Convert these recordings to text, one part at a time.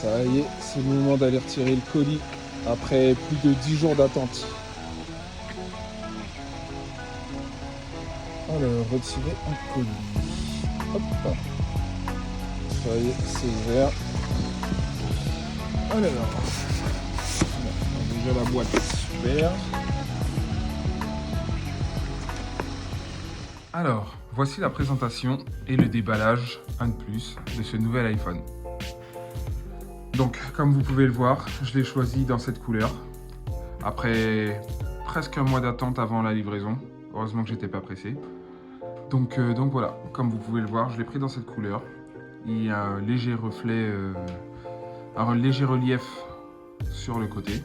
Ça y est, c'est le moment d'aller retirer le colis après plus de 10 jours d'attente. Alors, retirer un colis. Hop. Ça y est, c'est ouvert. Alors, on a déjà la boîte, super. Alors, voici la présentation et le déballage, un de plus, de ce nouvel iPhone. Donc, comme vous pouvez le voir, je l'ai choisi dans cette couleur. Après presque un mois d'attente avant la livraison. Heureusement que j'étais pas pressé. Donc voilà, comme vous pouvez le voir, je l'ai pris dans cette couleur. Il y a un léger reflet, un léger relief sur le côté.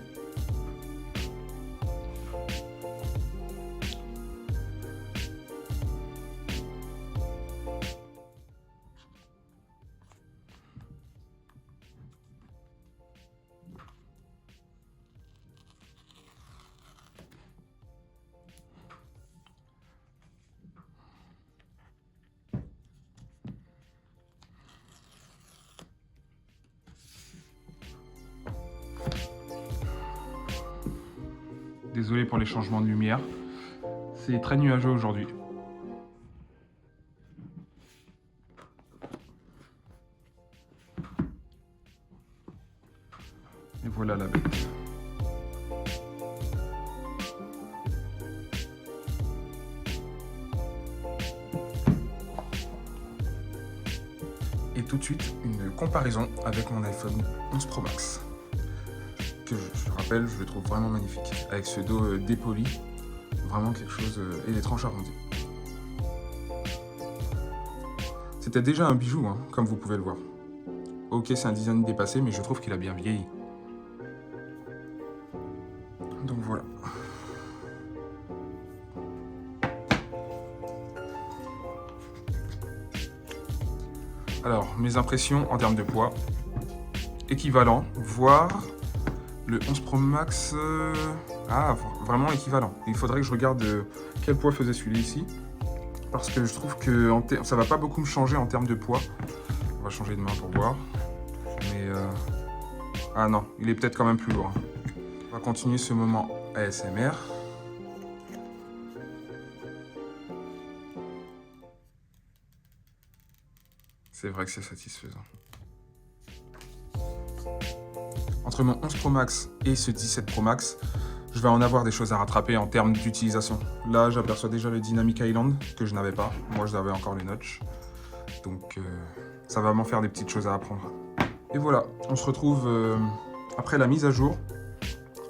Désolé pour les changements de lumière, c'est très nuageux aujourd'hui. Et voilà la bête. Et tout de suite, une comparaison avec mon iPhone 11 Pro Max. Que je rappelle, je le trouve vraiment magnifique. Avec ce dos dépoli, vraiment quelque chose, et des tranches arrondies. C'était déjà un bijou, hein, comme vous pouvez le voir. Ok, c'est un design dépassé, mais je trouve qu'il a bien vieilli. Donc voilà. Alors, mes impressions en termes de poids, équivalent, voire le 11 Pro Max, vraiment équivalent. Il faudrait que je regarde quel poids faisait celui-ci, parce que je trouve que ça va pas beaucoup me changer en termes de poids. On va changer de main pour voir. Mais ah non, il est peut-être quand même plus lourd. On va continuer ce moment ASMR. C'est vrai que c'est satisfaisant. Entre mon 11 Pro Max et ce 17 Pro Max, je vais en avoir des choses à rattraper en termes d'utilisation. Là, j'aperçois déjà le Dynamic Island, que je n'avais pas. Moi, je n'avais encore le Notch. Donc, ça va m'en faire des petites choses à apprendre. Et voilà, on se retrouve après la mise à jour,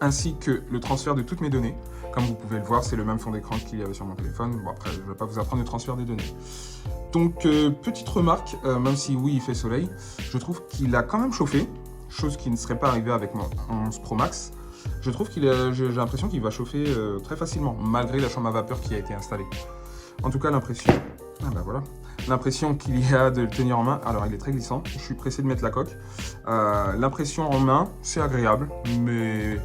ainsi que le transfert de toutes mes données. Comme vous pouvez le voir, c'est le même fond d'écran qu'il y avait sur mon téléphone. Bon, après, je ne vais pas vous apprendre le transfert des données. Donc, petite remarque, même si oui, il fait soleil, je trouve qu'il a quand même chauffé, chose qui ne serait pas arrivée avec mon 11 Pro Max. Je trouve j'ai l'impression qu'il va chauffer très facilement, malgré la chambre à vapeur qui a été installée. En tout cas, l'impression, voilà, l'impression qu'il y a de le tenir en main, alors il est très glissant, je suis pressé de mettre la coque. L'impression en main, c'est agréable, mais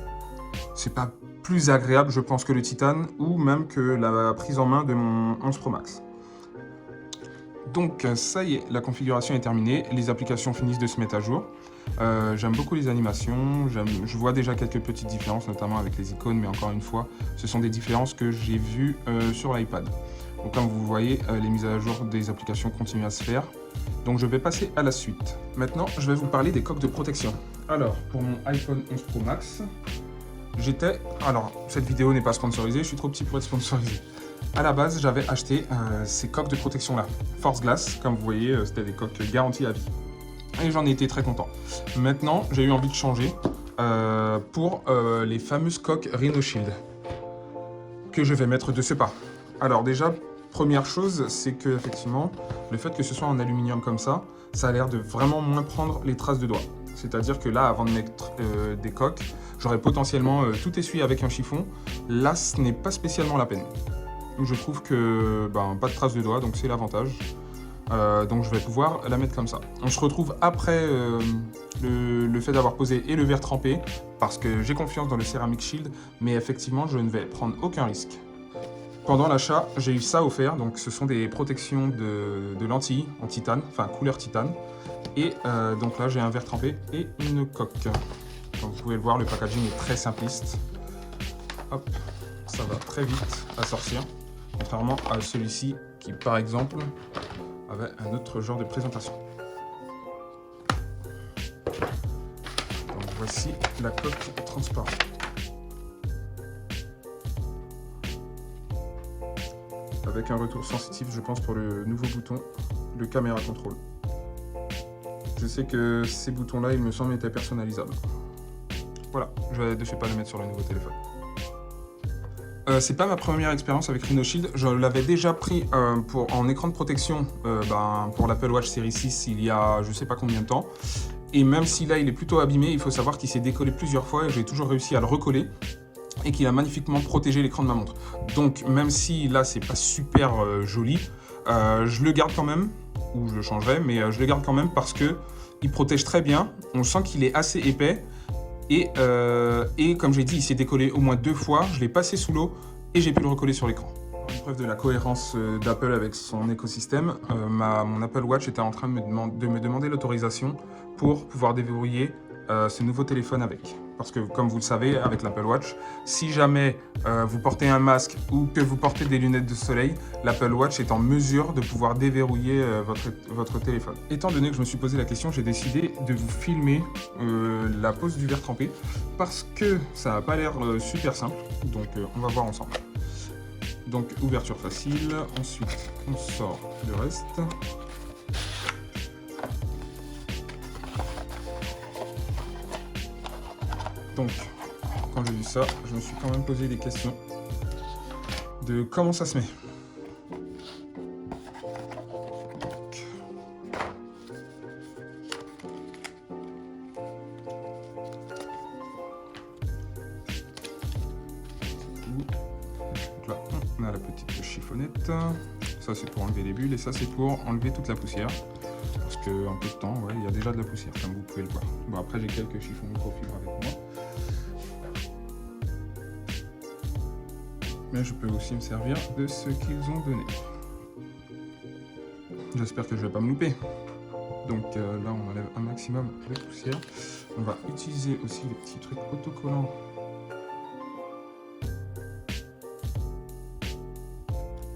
c'est pas plus agréable, je pense, que le Titane, ou même que la prise en main de mon 11 Pro Max. Donc ça y est, la configuration est terminée, les applications finissent de se mettre à jour. J'aime beaucoup les animations, je vois déjà quelques petites différences, notamment avec les icônes, mais encore une fois, ce sont des différences que j'ai vues sur l'iPad. Donc comme vous voyez, les mises à jour des applications continuent à se faire. Donc je vais passer à la suite. Maintenant, je vais vous parler des coques de protection. Alors, pour mon iPhone 11 Pro Max, alors, cette vidéo n'est pas sponsorisée, je suis trop petit pour être sponsorisé. À la base, j'avais acheté ces coques de protection là, Force Glass, comme vous voyez, c'était des coques garanties à vie. Et j'en ai été très content. Maintenant, j'ai eu envie de changer pour les fameuses coques Rhino Shield que je vais mettre de ce pas. Alors déjà, première chose, c'est que effectivement, le fait que ce soit en aluminium comme ça a l'air de vraiment moins prendre les traces de doigts. C'est-à-dire que là, avant de mettre des coques, j'aurais potentiellement tout essuyé avec un chiffon. Là, ce n'est pas spécialement la peine. Je trouve que pas de traces de doigts, donc c'est l'avantage. Donc je vais pouvoir la mettre comme ça. On se retrouve après le fait d'avoir posé et le verre trempé, parce que j'ai confiance dans le Ceramic Shield, mais effectivement je ne vais prendre aucun risque. Pendant l'achat, j'ai eu ça offert, donc ce sont des protections de lentilles en titane, enfin couleur titane. Et donc là, j'ai un verre trempé et une coque. Donc vous pouvez le voir, le packaging est très simpliste. Hop, ça va très vite à sortir, contrairement à celui-ci qui, par exemple, avait un autre genre de présentation. Donc voici la coque transparente. Avec un retour sensitif, je pense, pour le nouveau bouton, le caméra control. Je sais que ces boutons-là, il me semble, étaient personnalisables. Voilà, je ne vais pas les mettre sur le nouveau téléphone. C'est pas ma première expérience avec Rhino Shield. Je l'avais déjà pris en écran de protection pour l'Apple Watch série 6 il y a je sais pas combien de temps. Et même si là il est plutôt abîmé, il faut savoir qu'il s'est décollé plusieurs fois et j'ai toujours réussi à le recoller et qu'il a magnifiquement protégé l'écran de ma montre. Donc même si là c'est pas super joli, je le garde quand même, ou je le changerai, mais je le garde quand même parce que il protège très bien. On sent qu'il est assez épais. Et comme j'ai dit, il s'est décollé au moins 2 fois, je l'ai passé sous l'eau et j'ai pu le recoller sur l'écran. Une preuve de la cohérence d'Apple avec son écosystème, mon Apple Watch était en train de me demander l'autorisation pour pouvoir déverrouiller ce nouveau téléphone avec. Parce que comme vous le savez, avec l'Apple Watch, si jamais vous portez un masque ou que vous portez des lunettes de soleil, l'Apple Watch est en mesure de pouvoir déverrouiller votre téléphone. Étant donné que je me suis posé la question, j'ai décidé de vous filmer la pose du verre trempé parce que ça n'a pas l'air super simple, donc on va voir ensemble. Donc ouverture facile, ensuite on sort le reste. Donc, quand j'ai vu ça, je me suis quand même posé des questions de comment ça se met. Donc là, on a la petite chiffonnette. Ça, c'est pour enlever les bulles et ça, c'est pour enlever toute la poussière. Parce qu'en peu de temps, ouais, il y a déjà de la poussière, comme vous pouvez le voir. Bon, après, j'ai quelques chiffons microfibre avec moi. Mais je peux aussi me servir de ce qu'ils ont donné. J'espère que je ne vais pas me louper. Donc là, on enlève un maximum de poussière. On va utiliser aussi les petits trucs autocollants.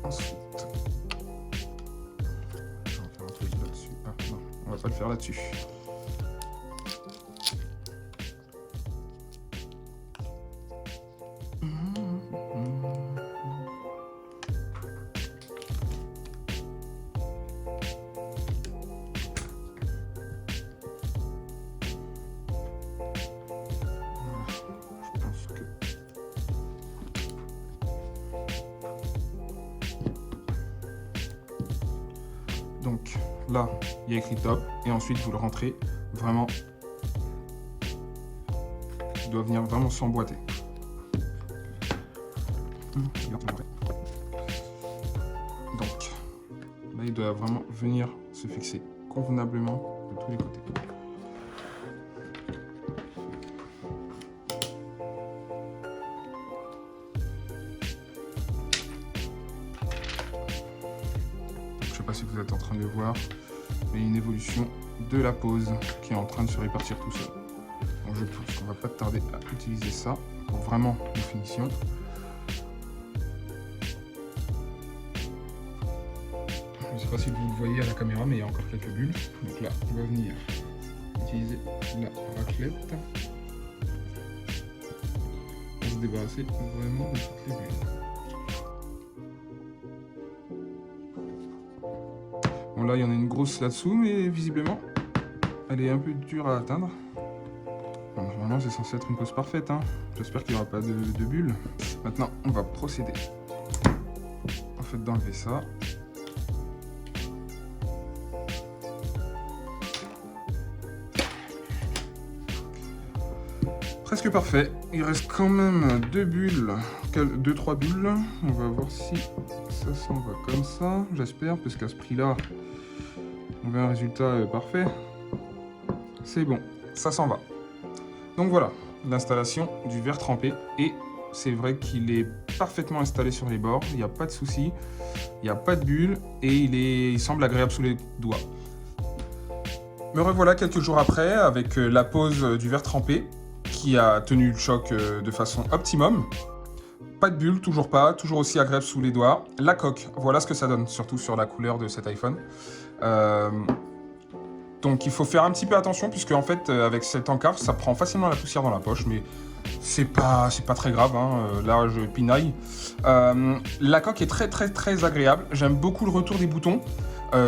Ensuite, je vais faire un truc là-dessus. Ah non, on va pas le faire là-dessus. Donc là, il y a écrit top et ensuite vous le rentrez vraiment. Il doit venir vraiment s'emboîter. Donc là, il doit vraiment venir se fixer convenablement de tous les côtés. Je ne sais pas si vous êtes en train de le voir, mais une évolution de la pose qui est en train de se répartir tout seul. Donc je pense qu'on va pas tarder à utiliser ça pour vraiment une finition. Je ne sais pas si vous le voyez à la caméra, mais il y a encore quelques bulles. Donc là, on va venir utiliser la raclette pour se débarrasser vraiment de toutes les bulles. Bon là il y en a une grosse là-dessous, mais visiblement elle est un peu dure à atteindre. Bon, normalement c'est censé être une pose parfaite, hein. J'espère qu'il n'y aura pas de bulles. Maintenant on va procéder en fait d'enlever ça. Presque parfait, il reste quand même 2 bulles, 2-3 bulles. On va voir si ça s'en va comme ça, j'espère, parce qu'à ce prix-là, on veut un résultat parfait. C'est bon, ça s'en va. Donc voilà, l'installation du verre trempé est c'est vrai qu'il est parfaitement installé sur les bords, il n'y a pas de souci, il n'y a pas de bulle et il semble agréable sous les doigts. Me revoilà quelques jours après avec la pose du verre trempé qui a tenu le choc de façon optimum. Pas de bulle, toujours pas, toujours aussi agréable sous les doigts. La coque, voilà ce que ça donne, surtout sur la couleur de cet iPhone. Donc il faut faire un petit peu attention puisque en fait avec cet encart ça prend facilement la poussière dans la poche, mais c'est pas très grave, hein. Là je pinaille. La coque est très agréable, j'aime beaucoup le retour des boutons.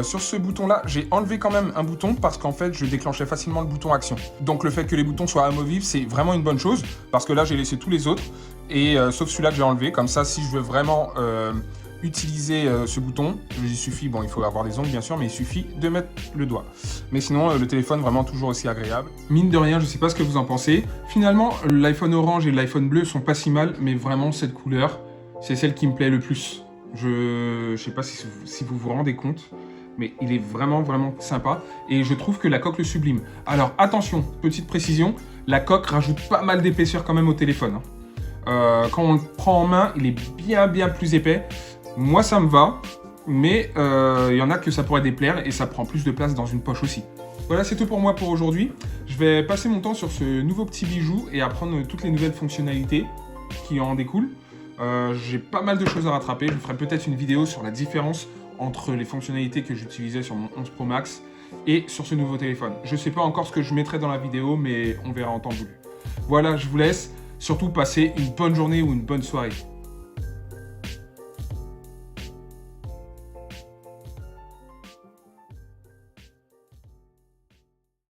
Sur ce bouton là j'ai enlevé quand même un bouton parce qu'en fait je déclenchais facilement le bouton action. Donc le fait que les boutons soient amovibles c'est vraiment une bonne chose parce que là j'ai laissé tous les autres et sauf celui-là que j'ai enlevé, comme ça si je veux vraiment utiliser ce bouton, il suffit, bon il faut avoir des ongles bien sûr, mais il suffit de mettre le doigt. Mais sinon le téléphone vraiment toujours aussi agréable. Mine de rien, je sais pas ce que vous en pensez. Finalement l'iPhone orange et l'iPhone bleu sont pas si mal, mais vraiment cette couleur, c'est celle qui me plaît le plus. Je sais pas si vous vous rendez compte, mais il est vraiment sympa et je trouve que la coque le sublime. Alors attention, petite précision, la coque rajoute pas mal d'épaisseur quand même au téléphone. Quand on le prend en main, il est bien plus épais. Moi ça me va, mais il y en a que ça pourrait déplaire et ça prend plus de place dans une poche aussi. Voilà, c'est tout pour moi pour aujourd'hui. Je vais passer mon temps sur ce nouveau petit bijou et apprendre toutes les nouvelles fonctionnalités qui en découlent. J'ai pas mal de choses à rattraper. Je ferai peut-être une vidéo sur la différence entre les fonctionnalités que j'utilisais sur mon 11 Pro Max et sur ce nouveau téléphone. Je sais pas encore ce que je mettrai dans la vidéo, mais on verra en temps voulu. Voilà, je vous laisse. Surtout, passez une bonne journée ou une bonne soirée.